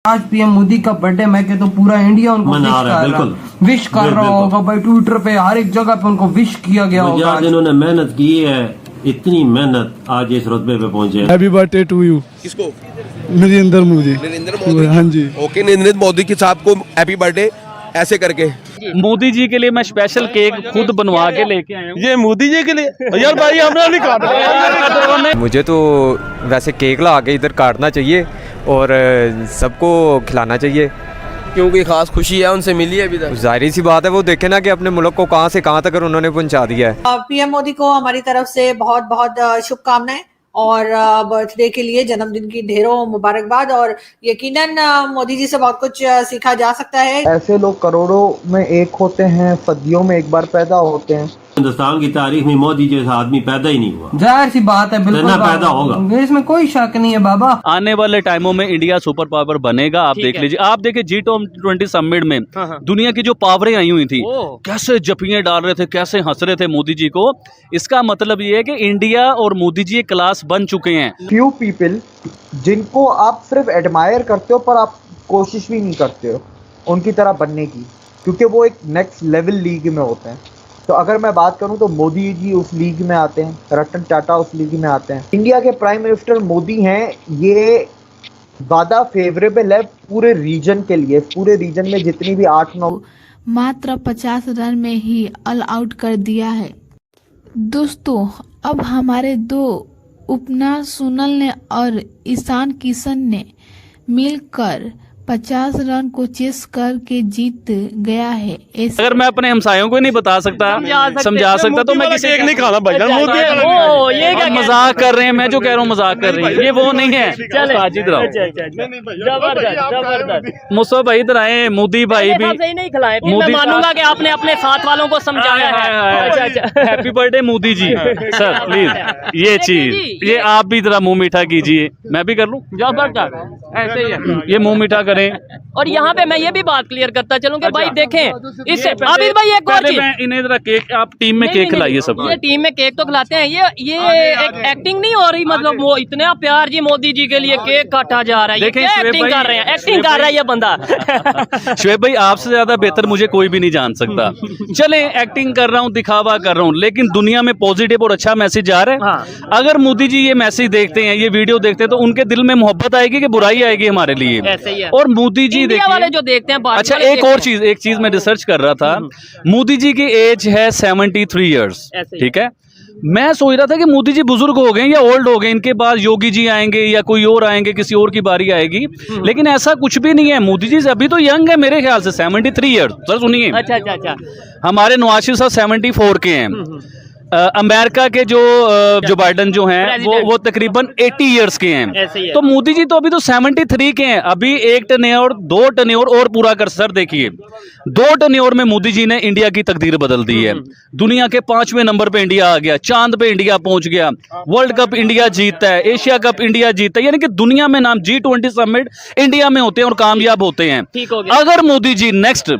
आज पीएम मोदी का बर्थडे, मैं कहता हूँ पूरा इंडिया उनको विश कर रहा होगा भाई। ट्विटर पे हर एक जगह पे उनको विश किया गया होगा। आज इन्होंने मेहनत की है, इतनी मेहनत, आज इस रुतबे पे पहुंचे। Happy birthday to you. किसको? नरेंद्र मोदी। नरेंद्र मोदी, हाँ जी। ओके, नरेंद्र मोदी के साहब को हैप्पी बर्थडे ऐसे करके। मोदी जी के लिए मैं स्पेशल केक खुद बनवा के लेके आया हूँ। ये मोदी जी के लिए यार भाई हमने नहीं काटा। मुझे तो वैसे केक ला के इधर काटना चाहिए और सबको खिलाना चाहिए, क्योंकि खास खुशी है उनसे मिली है अभी तक। जाहिर सी बात है, वो देखे ना कि अपने मुल्क को कहाँ से कहाँ तक उन्होंने पहुँचा दिया है। पीएम मोदी को हमारी तरफ से बहुत बहुत शुभकामनाएं और बर्थडे के लिए, जन्मदिन की ढेरों मुबारकबाद। और यकीनन मोदी जी से बहुत कुछ सीखा जा सकता है। ऐसे लोग करोड़ों में एक होते हैं, सदियों में एक बार पैदा होते हैं। हिंदुस्तान की तारीख में मोदी जैसा आदमी पैदा ही नहीं हुआ। जाहिर सी बात है, बिल्कुल पैदा होगा, इसमें कोई शक नहीं है बाबा। आने वाले टाइमों में इंडिया सुपर पावर बनेगा। आप देख लीजिए, आप देखिए G20 समिट में दुनिया की जो पावरें आई हुई थी, कैसे जपियां डाल रहे थे, कैसे हंस रहे थे मोदी जी को। इसका मतलब ये है कि इंडिया और मोदी जी क्लास बन चुके हैं। फ्यू पीपल जिनको आप सिर्फ एडमायर करते हो पर आप कोशिश भी नहीं करते हो उनकी तरह बनने की, क्योंकि वो एक नेक्स्ट लेवल लीग में होते हैं। तो अगर मैं बात करूं तो मोदी जी उस लीग में आते हैं, रतन टाटा उस लीग में आते हैं। इंडिया के प्राइम मिनिस्टर मोदी हैं, ये ज़्यादा फेवरेबल है पूरे रीजन के लिए। पूरे रीजन में जितनी भी 8-9 मात्र 50 रन में ही ऑल आउट कर दिया है। दोस्तों, अब हमारे दो ओपनर सोनल ने और ईशान किशन ने मिलकर 50 रन को चेस करके जीत गया है। अगर मैं अपने हमसायों को नहीं बता सकता, समझा सकता तो मैं किसी केक नहीं खाना भाई। ये क्या मजाक कर रहे हैं, मैं जो कह रहा हूँ मजाक कर रही है, ये वो नहीं है। साजिद राव, मुसो भाई इधर आए, मोदी भाई भी नहीं खिलाए। मैं मानूंगा कि आपने अपने साथ वालों को समझाया है। Happy birthday Modi ji. Sir please ये चीज, ये आप भी जरा मुंह मीठा कीजिए। मैं भी कर लूं, जबरदस्त ऐसे ही है, ये मुंह मीठा करें। और यहाँ पे मैं ये भी बात क्लियर करता चलूं कि भाई देखें, इससे आबिद भाई एक और चीज, इन्हें जरा केक, आप टीम में केक खिलाइए सबको। ये टीम में केक तो खिलाते हैं, ये एक एक्टिंग नहीं हो रही। मतलब वो इतना प्यार जी मोदी जी के लिए केक काटा जा रहा है। देखें, एक्टिंग कर रहे हैं, एक्टिंग कर रहा है ये बंदा। शुएब भाई, आपसे ज्यादा बेहतर मुझे कोई भी नहीं जान सकता। चले, एक्टिंग कर रहा हूँ, दिखावा कर रहा हूँ, लेकिन दुनिया में पॉजिटिव और अच्छा मैसेज जा रहा है। अगर मोदी जी ये मैसेज देखते हैं, ये वीडियो देखते हैं, तो उनके दिल में मोहब्बत आएगी कि बुराई आएगी हमारे लिए। और मोदी जी वाले जो देखते हैं। अच्छा, एक और चीज, एक चीज मैं रिसर्च कर रहा था, मोदी जी की एज है 73 ईयर्स, ठीक है। मैं सोच रहा था कि मोदी जी बुजुर्ग हो गए या ओल्ड हो गए, इनके बाद योगी जी आएंगे या कोई और आएंगे, किसी और की बारी आएगी, लेकिन ऐसा कुछ भी नहीं है। मोदी जी अभी तो यंग है मेरे ख्याल से, 73 ईयर्स। सर सुनिए, अच्छा, हमारे नवाज शरीफ साहब 74 के हैं। अमेरिका के जो बाइडन जो हैं वो तकरीबन 80 इयर्स के हैं। तो मोदी जी तो अभी तो 73 के हैं। अभी एक टर्न्योर, 2 टर्न्योर और पूरा कर। सर देखिए, 2 टर्न्योर में मोदी जी ने इंडिया की तकदीर बदल दी है। दुनिया के 5वें नंबर पे इंडिया आ गया, चांद पे इंडिया पहुंच गया, वर्ल्ड कप इंडिया जीतता है, एशिया कप इंडिया जीतता है, यानी कि दुनिया में नाम। G20 समिट इंडिया में होते हैं और कामयाब होते हैं। अगर मोदी जी नेक्स्ट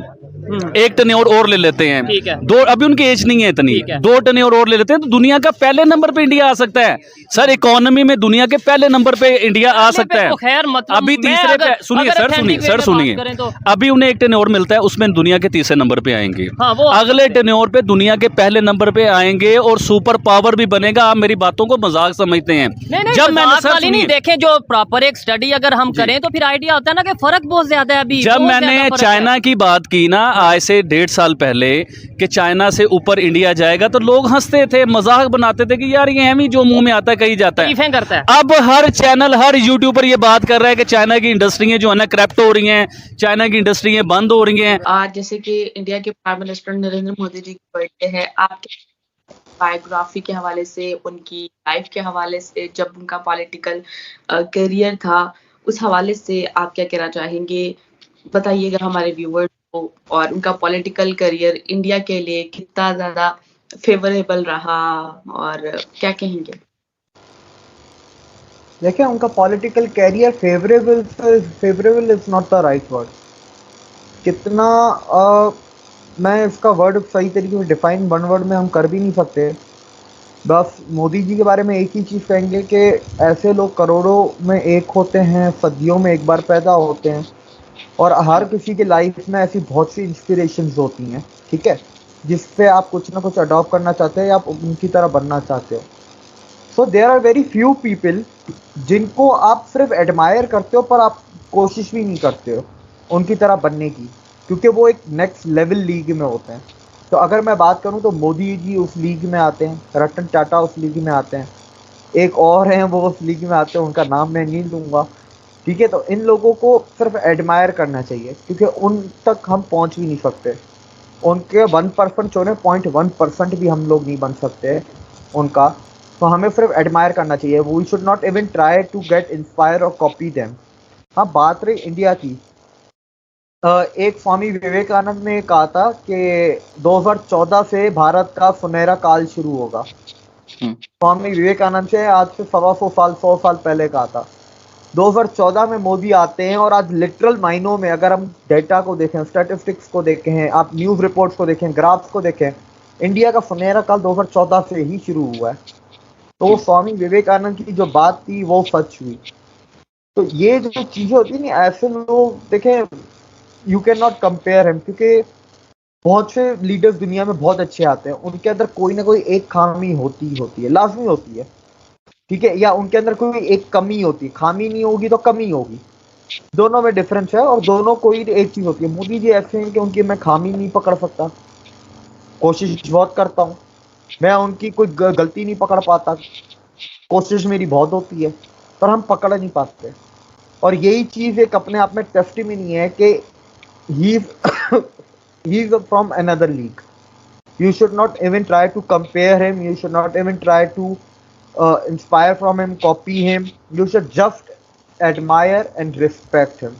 एक टर्न्योर और ले लेते हैं, दो, अभी उनकी एज नहीं है इतनी, 2 टर्न्योर और ले लेते हैं, तो दुनिया का पहले नंबर पे इंडिया आ सकता है। सर, इकोनॉमी में दुनिया के पहले नंबर पे इंडिया आ सकता है। अभी तीसरे पे, सुनिए सर सुनिए, अभी उन्हें एक टर्न्योर मिलता है, उसमें दुनिया के तीसरे नंबर पे आएंगे। अगले टर्न्योर पे दुनिया के पहले नंबर पे आएंगे और सुपर पावर भी बनेगा। आप मेरी बातों को मजाक समझते हैं। जब मैंने देखें, जो प्रॉपर एक स्टडी अगर हम करें तो फिर आइडिया होता है ना कि फर्क बहुत ज्यादा है। अभी जब मैंने चाइना की बात की ना आज से 1.5 साल पहले कि चाइना से ऊपर इंडिया जाएगा, तो लोग हंसते थे, मजाक बनाते थे कि यार ये हम ही जो मुंह में आता है कहीं जाता है। अब हर चैनल, हर यूट्यूबर ये बात कर रहा है कि चाइना की इंडस्ट्रियां जो है ना क्रैप्ट हो रही हैं, चाइना की इंडस्ट्रियां बंद हो रही हैं। आज जैसे कि इंडिया के प्राइम मिनिस्टर नरेंद्र मोदी जी की बर्थडे है, आपके बायोग्राफी के हवाले से, उनकी लाइफ के हवाले से, जब उनका पॉलिटिकल करियर था, उस हवाले से आप क्या कहना चाहेंगे? बताइएगा हमारे व्यूअर्स को। और उनका पॉलिटिकल करियर इंडिया के लिए कितना ज्यादा फेवरेबल रहा और क्या कहेंगे? देखिए, उनका political career favourable is not the right word. कितना मैं इसका वर्ड सही तरीके से डिफाइन वन वर्ड में हम कर भी नहीं सकते, बस मोदी जी के बारे में एक ही चीज़ कहेंगे कि ऐसे लोग करोड़ों में एक होते हैं, सदियों में एक बार पैदा होते हैं, और हर किसी के लाइफ में ऐसी बहुत सी इंस्पिरेशंस होती हैं, ठीक है, जिस पे आप कुछ ना कुछ अडॉप्ट करना चाहते हैं या आप उनकी तरह बनना चाहते हो। So there are very few people जिनको आप सिर्फ एडमायर करते हो पर आप कोशिश भी नहीं करते हो उनकी तरह बनने की, क्योंकि वो एक नेक्स्ट लेवल लीग में होते हैं। तो अगर मैं बात करूं तो मोदी जी उस लीग में आते हैं, रतन टाटा उस लीग में आते हैं, एक और हैं वो उस लीग में आते हैं, उनका नाम मैं नहीं लूँगा, ठीक है। तो इन लोगों को सिर्फ एडमायर करना चाहिए, क्योंकि उन तक हम पहुंच भी नहीं सकते। उनके 1% चोने 0.1% भी हम लोग नहीं बन सकते उनका। तो हमें सिर्फ एडमायर करना चाहिए। We should not even try to get inspire और कॉपी देम। हाँ, बात रही इंडिया की, एक स्वामी विवेकानंद ने कहा था कि 2014 से भारत का सुनहरा काल शुरू होगा। स्वामी विवेकानंद से आज से 100 साल पहले कहा था। 2014 में मोदी आते हैं और आज लिटरल मायनों में अगर हम डेटा को देखें, स्टैटिस्टिक्स को देखें, आप न्यूज़ रिपोर्ट्स को देखें, ग्राफ्स को देखें, इंडिया का सुनहरा काल 2014 से ही शुरू हुआ है। तो वो स्वामी विवेकानंद की जो बात थी वो सच हुई। तो ये जो चीज़ें होती है ना, ऐसे लोग देखें, you can not compare him, क्योंकि बहुत से लीडर्स दुनिया में बहुत अच्छे आते हैं, उनके अंदर कोई ना कोई एक खामी होती है, लाजमी होती है, ठीक है, या उनके अंदर कोई एक कमी होती है। खामी नहीं होगी तो कमी होगी, दोनों में डिफरेंस है, और दोनों कोई एक चीज़ होती है। मोदी जी ऐसे हैं कि उनकी मैं खामी नहीं पकड़ सकता, कोशिश बहुत करता हूँ, मैं उनकी कोई गलती नहीं पकड़ पाता, कोशिश मेरी बहुत होती है, पर हम पकड़ नहीं पाते। और यही चीज़ एक अपने आप में टेस्टिमनी है कि he is from another league. You should not even try to compare him. You should not even try to inspire from him, copy him. You should just admire and respect him.